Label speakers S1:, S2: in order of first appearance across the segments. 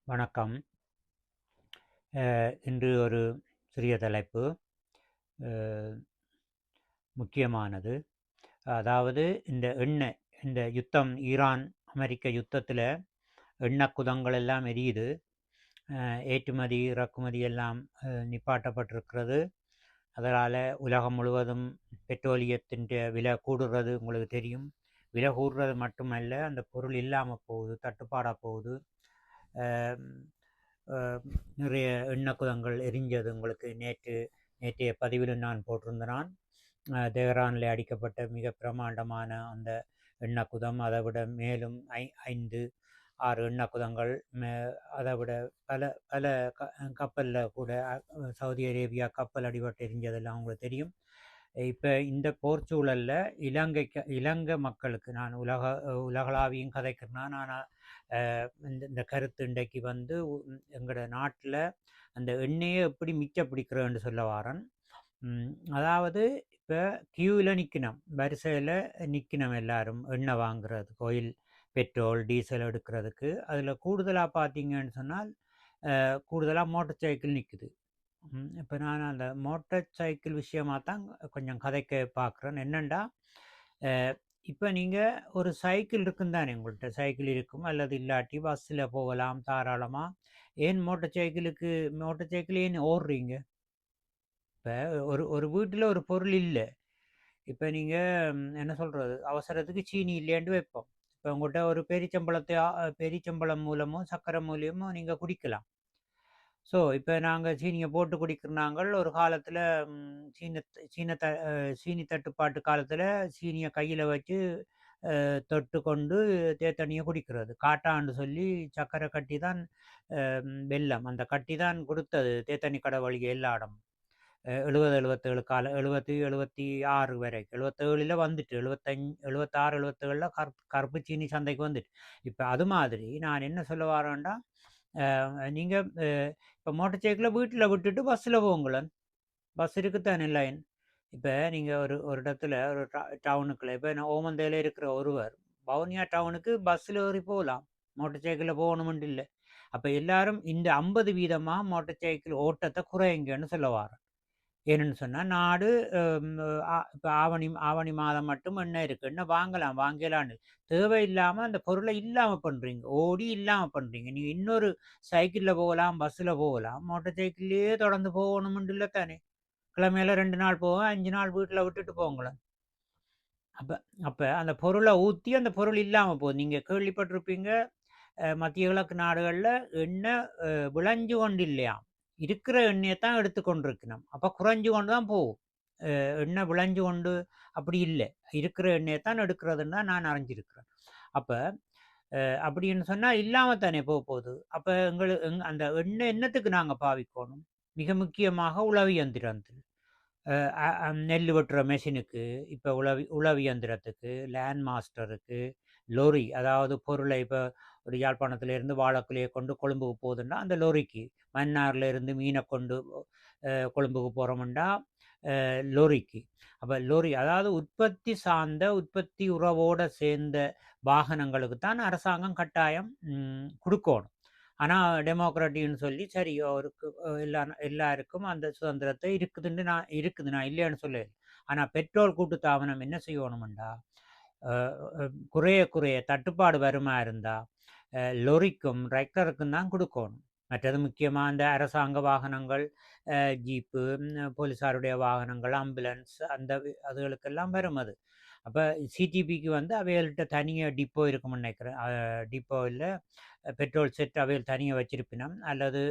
S1: வணக்கம். இன்று ஒரு சிறிய தலைப்பு. அ முக்கியமானது. அதாவது இந்த யுத்தம் ஈரான், அமெரிக்க யுத்தத்தில எண்ணெய் குதங்கள் எல்லாம் எரியுது. ஏற்றுமதி, இறக்குமதி எல்லாம் நிப்பாட்டப்பட்டிருக்கிறது. அதனால உலகம் முழுவதும் பெட்ரோலியத்தின் விலை கூடுறது உங்களுக்கு தெரியும். விலை கூடுறது மட்டுமல்ல, அந்த பொருள் இல்லாம போகுது, தட்டுப்பாடா போகுது. அ அ நிறைய எண்ணெய் குதங்கள் எரிஞ்சது உங்களுக்கு நேற்றைய பதிவிலும் நான் போட்டிருந்தேன் நான். தெஹ்ரானில் அடிக்கப்பட்ட மிக பிரமாண்டமான அந்த எண்ணெய் குதம், அதை விட மேலும் 5, 6 எண்ணெய் குதங்கள், அதை விட பல பல கப்பலில் கூட சவுதி அரேபியா கப்பல் அடிபட்டு எரிஞ்சதெல்லாம் உங்களுக்கு தெரியும். இப்போ இந்த போர்ச்சூழலில் இலங்கை மக்களுக்கு நான் உலகளாவியும் கதைக்கிறேன்னா, நான் இந்த கருத்து இன்றைக்கு வந்து எங்களோட நாட்டில் அந்த எண்ணெயை எப்படி மிச்ச பிடிக்கிறேன்னு சொல்ல வாரன். அதாவது இப்போ கியூவில் நிற்கணும், வரிசையில் நிற்கணும் எல்லாரும் எண்ணெய் வாங்குறதுக்கு, ஆயில், பெட்ரோல், டீசல் எடுக்கிறதுக்கு. அதில் கூடுதலாக பார்த்தீங்கன்னு சொன்னால் கூடுதலாக மோட்டர் சைக்கிள் நிற்குது. இப்போ நான் அந்த மோட்டார் சைக்கிள் விஷயமாக தான் கொஞ்சம் கதைக்க பார்க்குறேன். என்னென்னா, இப்போ நீங்கள் ஒரு சைக்கிள் இருக்குன்னு தானே, உங்கள்கிட்ட சைக்கிள் இருக்கும், அல்லது இல்லாட்டி பஸ்ஸில் போகலாம் தாராளமாக. ஏன் மோட்டார் சைக்கிள் ஏன் ஓடுறீங்க? இப்போ ஒரு வீட்டில் ஒரு பொருள் இல்லை. இப்போ நீங்கள் என்ன சொல்கிறது, அவசரத்துக்கு சீனி இல்லையாண்டு வைப்போம். இப்போ உங்கள்கிட்ட ஒரு பெரிச்சம்பளம் மூலமோ சர்க்கரை மூலியமோ நீங்கள் குடிக்கலாம். ஸோ இப்போ நாங்கள் சீனியை போட்டு குடிக்கிறனாங்கள். ஒரு காலத்தில் சீனி தட்டுப்பாட்டு காலத்தில் சீனியை கையில் வச்சு தொட்டு கொண்டு தேத்தண்ணியை குடிக்கிறது. காட்டான்னு சொல்லி சர்க்கரை கட்டி தான், வெல்லம் அந்த கட்டி தான் கொடுத்தது தேத்தண்ணி கடை வழியே எல்லா இடம். 70, 77 காலம், 70, 76 வரைக்கும், 77ல் வந்துட்டு, 75, 76, 77ல் கருப்பு சீனி சந்தைக்கு வந்துட்டு. இப்போ அது மாதிரி நான் என்ன சொல்ல வரேன்டா, நீங்கள் இப்போ மோட்டர் சைக்கிளை வீட்டில் விட்டுட்டு பஸ்ஸில் போங்களேன். பஸ் இருக்குத்தானே லைன். இப்போ நீங்கள் ஒரு இடத்துல ஒரு டவுனுக்குள்ள, இப்போ நான் ஓமந்தையில் இருக்கிற ஒருவர் வவுனியா டவுனுக்கு பஸ்ஸில் ஏறி போகலாம், மோட்டர் சைக்கிளில் போகணுமென்று இல்லை. அப்போ எல்லாரும் இந்த 50% மோட்டர் சைக்கிள் ஓட்டத்தை குறையுங்கன்னு சொல்ல வாரேன். ஏன்னு சொன்னால், நாடு இப்போ ஆவணி மாதம் மட்டும் எண்ணெய் இருக்குது, எண்ணெய் வாங்கலான்னு தேவையில்லாமல் அந்த பொருளை இல்லாமல் பண்ணுறீங்க, ஓடி இல்லாமல் பண்ணுறீங்க. நீங்கள் இன்னொரு சைக்கிளில் போகலாம், பஸ்ஸில் போகலாம், மோட்டர் சைக்கிள்லேயே தொடர்ந்து போகணுமென்று இல்லை தானே. கிழமையில 2 நாள் போவேன், 5 நாள் வீட்டில் விட்டுட்டு போங்களேன். அப்போ அப்போ அந்த பொருளை ஊற்றி அந்த பொருள் இல்லாமல் போகுது. நீங்கள் கேள்விப்பட்டிருப்பீங்க, மத்திய கிழக்கு நாடுகளில் எண்ணெய் விளைஞ்சு கொண்டு இல்லையாம், இருக்கிற எண்ணெயை தான் எடுத்துக்கொண்டிருக்கணும். அப்போ குறைஞ்சு கொண்டு தான் போகும். எண்ணெய் விளைஞ்சு கொண்டு அப்படி இல்லை, இருக்கிற எண்ணெயை தான் எடுக்கிறதுன்னு தான் நான் அறிஞ்சிருக்கிறேன். அப்போ அப்படின்னு சொன்னால் இல்லாமல் தானே போகுது. அப்போ அந்த எண்ணெய் என்னத்துக்கு நாங்கள் பாவிக்கணும்? மிக முக்கியமாக உழவு இயந்திரத்தில், நெல் வெட்டுற மெஷினுக்கு, இப்போ உழவு இயந்திரத்துக்கு, லேண்ட் மாஸ்டருக்கு, லொரி, அதாவது பொருளை இப்போ ஒரு யாழ்ப்பாணத்திலேருந்து வாழைக்குலையை கொண்டு கொழும்புக்கு போகுதுன்னா அந்த லொரிக்கு, மன்னார்ல இருந்து மீனை கொண்டு கொழும்புக்கு போகிறோம்னா லொரிக்கு. அப்போ லொரி அதாவது உற்பத்தி உறவோடு சேர்ந்த வாகனங்களுக்கு தான் அரசாங்கம் கட்டாயம் கொடுக்கணும். ஆனால் டெமோக்ராட்டின்னு சொல்லி சரி, அவருக்கு எல்லாருக்கும் அந்த சுதந்திரத்தை இருக்குது, நான் இல்லைன்னு சொல்லல. ஆனால் பெட்ரோல் கூட்டு தாபனம் என்ன செய்யணுமெண்டா, குறைய தட்டுப்பாடு வருமா இருந்தால் லொரிக்கும் டிராக்டருக்கும் தான் கொடுக்கணும். மற்றது முக்கியமாக அந்த அரசாங்க வாகனங்கள், ஜீப்பு, போலீஸாருடைய வாகனங்கள், ஆம்புலன்ஸ், அதுகளுக்கெல்லாம் வரும் அது. அப்போ சிடிபிக்கு வந்து அவைகள்கிட்ட தனியாக டிப்போ இருக்கும்னு நினைக்கிறேன். டிப்போவில் பெட்ரோல் செட் அவைகள் தனியாக வச்சிருப்பினோம், அல்லது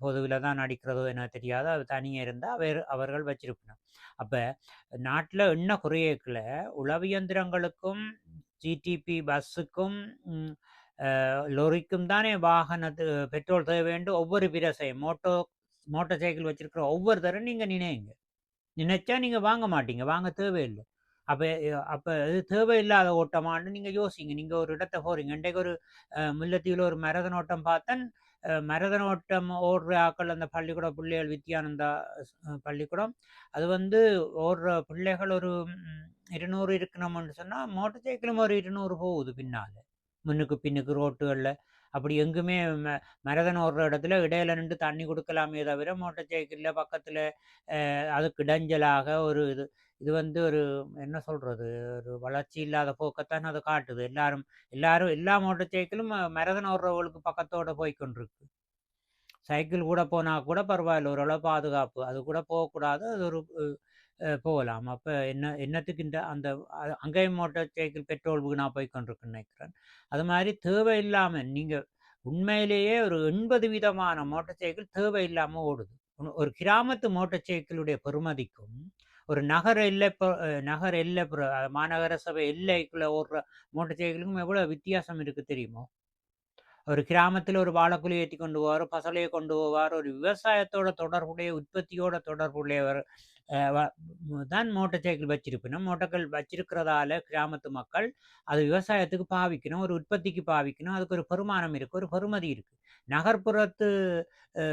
S1: பொதுவில் தான் அடிக்கிறதோ என்ன தெரியாது, அது தனியாக இருந்தால் அவர்கள் வச்சிருப்பினோம். அப்போ நாட்டில் எண்ணெய் குறையக்குள்ள உழவு இயந்திரங்களுக்கும் ஜிடிபி பஸ்ஸுக்கும் லொரிக்கும் தானே பெட்ரோல் தேவைண்டு ஒவ்வொரு பிரசையும் மோட்டார் சைக்கிள் வச்சிருக்கிற ஒவ்வொருத்தரும் நீங்கள் நினைச்சா நீங்கள் வாங்க மாட்டீங்க, வாங்க தேவையில்லை. அப்போ அப்போ இது தேவையில்லாத ஓட்டமானு நீங்கள் யோசிங்க. நீங்கள் ஒரு இடத்த போகிறீங்க, இன்றைக்கு ஒரு முல்லைத்தீவில் ஒரு மரதன் ஓட்டம் பார்த்தேன். மரதன் ஓட்டம் ஓடுற ஆக்கள், அந்த பள்ளிக்கூட பிள்ளைகள், வித்யானந்தா பள்ளிக்கூடம், அது வந்து ஓடுற பிள்ளைகள் ஒரு 200 இருக்கணும்னு சொன்னால் மோட்டர் சைக்கிளும் ஒரு 200 போகுது பின்னால், முன்னுக்கு பின்னுக்கு ரோட்டுகளில். அப்படி எங்குமே மரதன் ஓடுற இடத்துல இடையில நின்று தண்ணி குடுக்கலாமே தவிர, மோட்டார் சைக்கிள்ல பக்கத்துல அதுக்கு இடைஞ்சலாக ஒரு இது இது வந்து ஒரு என்ன சொல்றது? ஒரு வளர்ச்சி இல்லாத போக்கத்தான் அது காட்டுது. எல்லாரும் எல்லா மோட்டார் சைக்கிளும் மரதன் ஓடுறவங்களுக்கு பக்கத்தோட போய் கொண்டிருக்கு. சைக்கிள் கூட போனா கூட பரவாயில்ல. ஓரளவு பாதுகாப்பு. அது கூட போகக்கூடாது. அது ஒரு போகலாம். அப்ப என்னத்துக்கு அந்த அங்கேயும் மோட்டார் சைக்கிள் பெட்ரோல் வீணா போய் கொண்டிருக்குன்னு நினைக்கிறேன். அது மாரி தேவையில்லாம நீங்க உண்மையிலேயே ஒரு 80 விதமான மோட்டார் சைக்கிள் தேவையில்லாம ஓடுது. ஒரு கிராமத்து மோட்டார் சைக்கிளுடைய பெறுமதிக்கும், ஒரு நகர எல்லை நகர எல்லை மாநகர சபை எல்லைக்குள்ள ஓடுற மோட்டார் சைக்கிளுக்கும் எவ்வளவு வித்தியாசம் இருக்கு தெரியுமோ? ஒரு கிராமத்துல ஒரு வாழைக்குலை ஏத்தி கொண்டு போவாரு, பசலைய கொண்டு போவார். ஒரு விவசாயத்தோட தொடர்புடைய, உற்பத்தியோட தொடர்புடையவர் தான் மோட்டார் சைக்கிள் வச்சிருப்பினும், மோட்டார்கள் வச்சிருக்கிறதால கிராமத்து மக்கள் அது விவசாயத்துக்கு பாவிக்கணும், ஒரு உற்பத்திக்கு பாவிக்கணும். அதுக்கு ஒரு பெருமானம் இருக்கு, ஒரு பெறுமதி இருக்கு. நகர்ப்புறத்து அ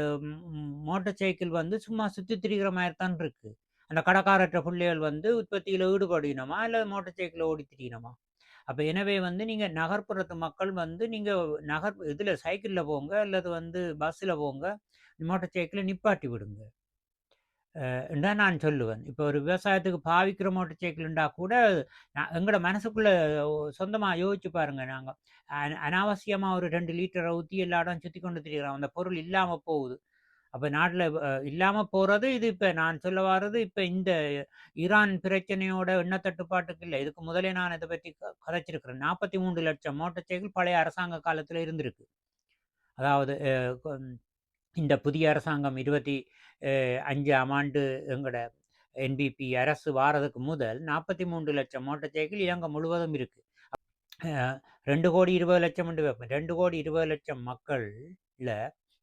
S1: மோட்டார் சைக்கிள் வந்து சும்மா சுத்தி திரிகிற மாரி தான் இருக்கு. அந்த கடைக்காரற்ற புள்ளைகள் வந்து உற்பத்தியில ஈடுபடினமா, இல்ல மோட்டார் சைக்கிள்ல ஓடி திரியணுமா? அப்ப எனவே வந்து நீங்க நகர்ப்புறத்து மக்கள் வந்து நீங்க இதுல சைக்கிள்ல போங்க, அல்லது வந்து பஸ்ல போங்க. மோட்டார் சைக்கிள நிப்பாட்டி விடுங்க. தான் நான் சொல்லுவேன். இப்ப ஒரு விவசாயத்துக்கு பாவிக்கிற மோட்டார் சைக்கிள்ண்டா கூட, எங்கட மனசுக்குள்ள சொந்தமா யோசிச்சு பாருங்க. நாங்க அனாவசியமா ஒரு 2 லிட்டர ஊத்தி எல்லா இடம் சுத்தி கொண்டு திரியிறோம். அந்த பொருள் இல்லாம போகுது. அப்ப நாட்ல இல்லாம போறது இது இப்ப நான் சொல்ல வாரது இப்ப இந்த ஈரான் பிரச்சனையோட எண்ணெய் தட்டுப்பாட்டுக்கு இல்ல. இதுக்கு முதலே நான் இத பத்தி கதைச்சிருக்கிறேன். 43,00,000 மோட்டார் சைக்கிள் பழைய அரசாங்க காலத்துல இருந்திருக்கு. அதாவது இந்த புதிய அரசாங்கம் 25ஆம் ஆண்டு எங்கட என்பிபி அரசு வாரதுக்கு முதல் 43,00,000 மோட்டார் சைக்கிள் இலங்கை முழுவதும் இருக்கு. 2,20,00,000 வைப்பேன். 2,20,00,000 மக்கள்ல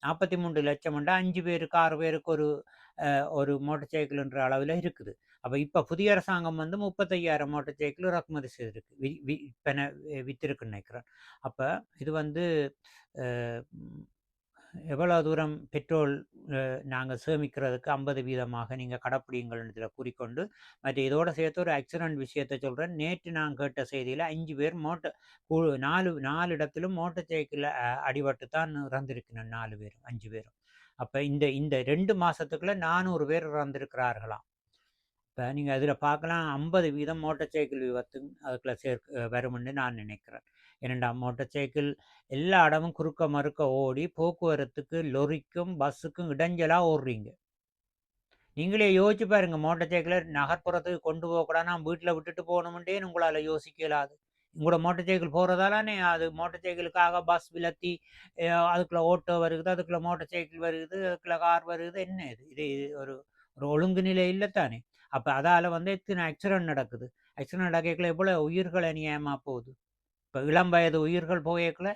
S1: 43,00,000 5 பேருக்கு 6 பேருக்கு ஒரு மோட்டார் சைக்கிள்ன்ற அளவுல இருக்குது. அப்ப இப்ப புதிய அரசாங்கம் வந்து 35,000 மோட்டார் சைக்கிள் இறக்குமதி செய்திருக்கு. விற்பனை வித்திருக்குன்னு நினைக்கிறேன். அப்ப இது வந்து அ எவ்வளவு தூரம் பெட்ரோல் நாங்க சேமிக்கிறதுக்கு 50% நீங்க கடைப்பிடியுங்கள்னு இதில கூறிக்கொண்டு, மற்ற இதோட சேர்த்து ஒரு ஆக்சிடென்ட் விஷயத்த சொல்றேன். நேற்று நான் கேட்ட செய்தியில 5 பேர் 4 இடத்திலும் மோட்டார் சைக்கிள்ல அடிபட்டு தான் இறந்திருக்கணும் 4 பேரும், 5 பேரும். அப்ப இந்த இந்த 2 மாசத்துக்குள்ள 400 பேர் இறந்திருக்கிறார்களாம். இப்ப நீங்க அதில பார்க்கலாம் 50% மோட்டார் சைக்கிள் விபத்து அதுக்குள்ள வரும்ன்னு நான் நினைக்கிறேன். ஏனென்றால் மோட்டார் சைக்கிள் எல்லா இடமும் குறுக்க மறுக்க ஓடி போக்குவரத்துக்கு லொரிக்கும், பஸ்ஸுக்கும் இடைஞ்சலா ஓடுறீங்க. நீங்களே யோசிச்சு பாருங்க. மோட்டார் சைக்கிள நகர்ப்புறத்துக்கு கொண்டு போகக்கூடாது. நான் வீட்ல விட்டுட்டு போகணும்ன்ட்டே உங்களால யோசிக்க இயலாது. உங்களோட மோட்டார் சைக்கிள் போறதாலனே அது மோட்டார் சைக்கிளுக்காக பஸ் விலத்தி அதுக்குள்ள ஓட்டோ வருகுது, அதுக்குள்ள மோட்டார் சைக்கிள் வருகுது, அதுக்குள்ள கார் வருகுது. என்ன இது? இது ஒரு ஒரு ஒழுங்கு நிலை இல்லத்தானே! அப்ப அதால வந்து எத்தன ஆக்சிடென்ட் நடக்குது. ஆக்சிடென்ட் நடக்கக்குள்ள எவ்வளவு உயிர்கள் அநியாயமா போகுது. இப்ப இளம் வயது உயிர்கள் போகக்குள்ள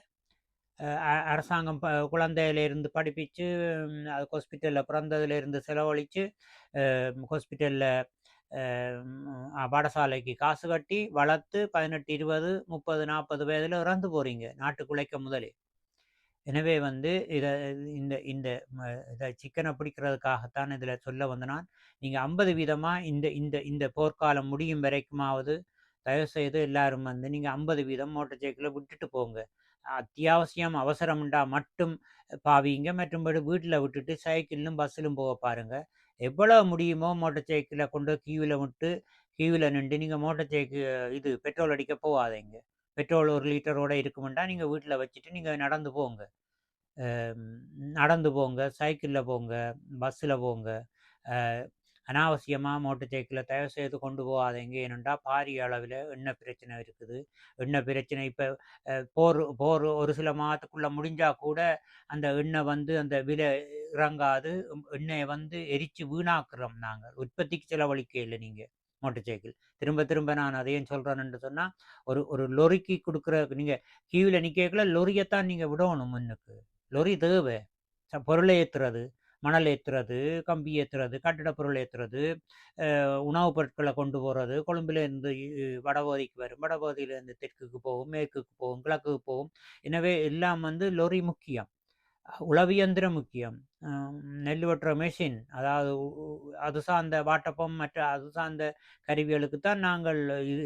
S1: அரசாங்கம் குழந்தையிலேருந்து படிப்பிச்சு, அது ஹாஸ்பிட்டல்ல பிறந்ததிலேருந்து செலவழிச்சு, ஹாஸ்பிட்டல்ல பாடசாலைக்கு காசு கட்டி, வளர்த்து 18, 20, 30, 40 வயதில இறந்து போறீங்க. நாட்டுக்கு உழைக்க முதலே. எனவே வந்து இந்த இந்த இத சிக்கன பிடிக்கிறதுக்காகத்தான் இதில சொல்ல வந்த நான். நீங்க 50% இந்த இந்த இந்த போர்க்காலம் முடியும் வரைக்குமாவது, தயவுசெய்து எல்லாரும் வந்து நீங்க 50% மோட்டார் சைக்கிள விட்டுட்டு போங்க. அத்தியாவசியம் அவசரம்ண்டா மட்டும் பாவிங்க. மற்றும்படி வீட்ல விட்டுட்டு சைக்கிள்லும், பஸ்ஸிலும் போக பாருங்க. எவ்வளவு முடியுமோ மோட்டார் சைக்கிள கொண்டு கியூல விட்டு, கியூல நின்று நீங்க மோட்டார் சைக்கிள் பெட்ரோல் அடிக்க போவாதீங்க. பெட்ரோல் 1 லிட்டரோட இருக்குமுண்டா, நீங்க வீட்ல வச்சுட்டு நீங்க நடந்து போங்க. நடந்து போங்க, சைக்கிள்ல போங்க, பஸ்ஸில போங்க. அ அனாவசியமா மோட்டார் சைக்கிள தயவுசெய்து கொண்டு போகாதீங்க. ஏனென்றா பாரிய அளவில எண்ணெய் பிரச்சனை இருக்குது. எண்ணெய் பிரச்சனை இப்ப போர் போர் ஒரு சில மாதத்துக்குள்ள முடிஞ்சா கூட, அந்த எண்ணெய் வந்து அந்த விலை இறங்காது. எண்ணெய வந்து எரிச்சு வீணாக்குறோம் நாங்க. உற்பத்திக்கு செலவழிக்க இல்ல நீங்க மோட்டார் சைக்கிள். திரும்ப திரும்ப நான் அத ஏன் சொல்றேன்னு சொன்னா, ஒரு ஒரு லொரிக்கு குடுக்குற நீங்க கியூல நிக்கக்குள்ள லொரியத்தான் நீங்க விடணும் முன்னுக்கு. லொரி தேவை. பொருள ஏத்துறது, மணல் ஏத்துறது, கம்பி ஏத்துறது, கட்டிட பொருள் ஏத்துறது, உணவுப் பொருட்கள கொண்டு போறது, கொழும்பிலேருந்து வடபகுதிக்கு வரும். வடபகுதியிலேருந்து தெற்குக்கு போகும், மேற்குக்கு போகும், கிழக்குக்கு போகும். எனவே எல்லாம் வந்து லொரி முக்கியம். உளவியந்திரம் முக்கியம். அ நெல் வெட்டுற மெஷின், அதாவது அது சார்ந்த வாட்டப்பம் மற்ற அது சார்ந்த கருவிகளுக்குத்தான் நாங்கள் இது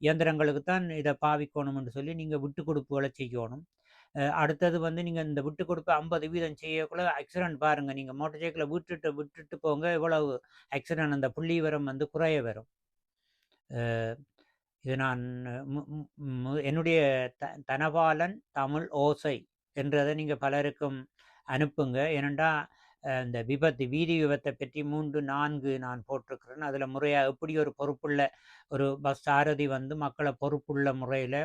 S1: இயந்திரங்களுக்குத்தான் இத பாவிக்கணும் என்று சொல்லி நீங்க விட்டுக் குடுப்புகள செய்யணும். அடுத்தது வந்து நீங்க இந்த விட்டுக் குடுப்பு 50% செய்யக்குள்ள ஆக்சிடென்ட் பாருங்க. நீங்க மோட்டார் சைக்கிள விட்டுட்டு விட்டுட்டு போங்க. எவ்வளவு ஆக்சிடென்ட் அந்த புள்ளிவிவரம் வந்து குறைய வரும். அ இது நான் மு மு என்னுடைய தனபாலன் தமிழ் ஓசை என்றத நீங்க பலருக்கும் அனுப்புங்க. ஏனென்றா, இந்த வீதி விபத்த பற்றி 3, 4 நான் போட்டிருக்கிறேன். அதில முறையா எப்படி ஒரு பொறுப்புள்ள ஒரு பஸ் சாரதி வந்து மக்கள பொறுப்புள்ள முறையில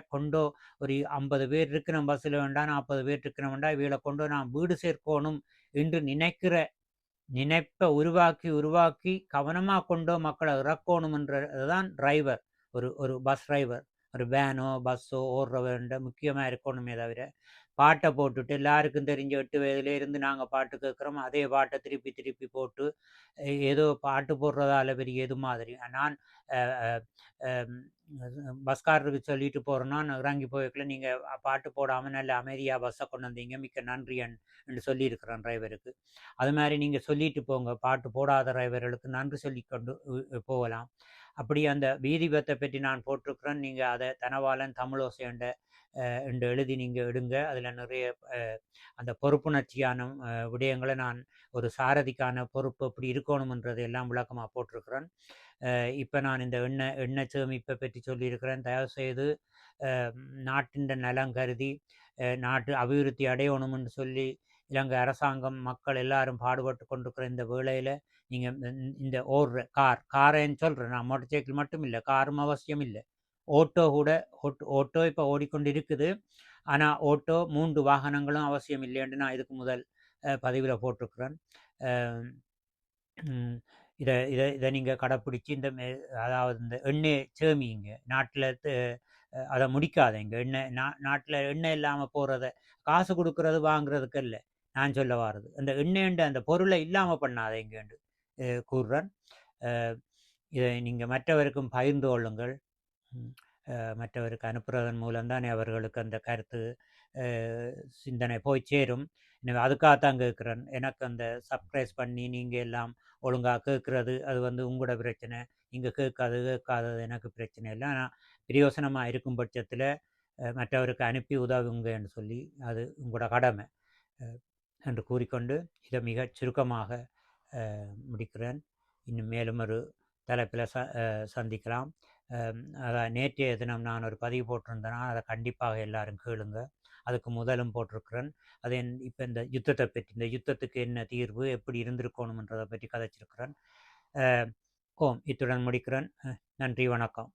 S1: ஒரு 50 பேர் இருக்கிற பஸ்ஸில வேண்டாம், 40 பேர் இருக்கிறவன்டா இவைகள நான் வீடு சேர்க்கோணும் என்று நினைப்ப உருவாக்கி கவனமா மக்கள இறக்கோணும்ன்றது தான் டிரைவர். ஒரு பஸ் டிரைவர். ஒரு வேனோ, பஸ்ஸோ ஓடுறவன்ட முக்கியமா இருக்கணுமே தவிர, பாட்ட போட்டுட்டு எல்லாருக்கும் தெரிஞ்ச 8 வயதிலேருந்து நாங்க பாட்டு கேட்கிறோம். அதே பாட்ட திருப்பி திருப்பி போட்டு, ஏதோ பாட்டு போடுறதால பெரிய இது மாதிரி. நான் அ அ அம் பஸ்காரருக்கு சொல்லிட்டு போறேன்னா, நான் இறங்கி போய்க்கல நீங்க பாட்டு போடாம நல்ல அமைதியா பஸ்ஸ கொண்டு வந்தீங்க. மிக்க நன்றி என்று சொல்லியிருக்கிறேன் டிரைவருக்கு. அது மாரி நீங்க சொல்லிட்டு போங்க. பாட்டு போடாத டிரைவர்களுக்கு நன்றி சொல்லிக்கொண்டு போகலாம். அப்படி அந்த வீதி விபத்த பற்றி நான் போட்டிருக்கிறேன். நீங்க அத தனபாலன் தமிழோசை என்று எழுதி நீங்க எடுங்க. அதில நிறைய அ அந்த பொறுப்புணர்ச்சியான விடயங்கள நான் ஒரு சாரதிக்கான பொறுப்பு எப்படி இருக்கணும்ன்றதை எல்லாம் விளக்கமா போட்டிருக்கிறேன். இப்ப நான் இந்த எண்ணெய் சேமிப்பை பற்றி சொல்லியிருக்கிறேன். தயவுசெய்து அ நாட்டின் நலம் கருதி நாட்டு அபிவிருத்தி அடையணும்னு சொல்லி இலங்கை அரசாங்கம், மக்கள் எல்லாரும் பாடுபட்டு கொண்டிருக்கிற இந்த வேளையில, நீங்க இந்த ஓடுற காரேன்னு சொல்றேன் நான். மோட்டார் சைக்கிள் மட்டும் இல்ல, காரும் அவசியம் இல்ல. ஓட்டோ கூட ஓட்டோ இப்ப ஓடிக்கொண்டு இருக்குது. ஆனா ஓட்டோ 3 வாகனங்களும் அவசியம் இல்லைன்னு நான் இதுக்கு முதல் பதிவில போட்டிருக்கிறேன். அ ம் இத இத இத நீங்க கடைப்பிடிச்சு அதாவது இந்த எண்ணெய சேமியுங்க. நாட்ல அத முடிக்காதீங்க. நாட்ல எண்ணெய் இல்லாம போறத காசு குடுக்குறது வாங்குறதுக்கு இல்ல. நான் சொல்ல வாரது. அந்த எண்ணெய்ன்ற அந்த பொருள இல்லாம பண்ணாதீங்கன்னு கூறுறேன். அ இதை நீங்க மற்றவருக்கும் பகிர்ந்து கொள்ளுங்கள். ம். மற்றவருக்கு அனுப்புறதன் மூலம் தானே அவர்களுக்கு அந்த கருத்து, அ சிந்தனை போய் சேரும். எனவே அதுக்காகத்தான் கேட்கிறேன். எனக்கு அந்த சர்ப்ரைஸ் பண்ணி நீங்க எல்லாம் ஒழுங்கா கேட்கிறது, அது வந்து உங்களோட பிரச்சனை. நீங்க கேட்காதது எனக்கு பிரச்சனை இல்ல. ஆனா பிரயோசனமா இருக்கும் பட்சத்தில மற்றவருக்கு அனுப்பி உதவுங்கன்னு சொல்லி, அது உங்களோட கடமை. அ என்று கூறிக்கொண்டு, இதை மிகச் சுருக்கமாக முடிக்கிறேன். இன்னும் மேலும் ஒரு தலைப்பில சந்திக்கலாம். அதான் நேற்றைய தினம் நான் ஒரு பதிவு போட்டிருந்தேன்னா, அதை கண்டிப்பாக எல்லாரும் கேளுங்க. அதுக்கு முதலும் போட்டிருக்கிறேன். அது இப்ப இந்த யுத்தத்தை பற்றி, இந்த யுத்தத்துக்கு என்ன தீர்வு, எப்படி இருந்திருக்கணும்ன்றதை பற்றி கதைச்சிருக்கிறேன். இத்துடன் முடிக்கிறேன். நன்றி, வணக்கம்.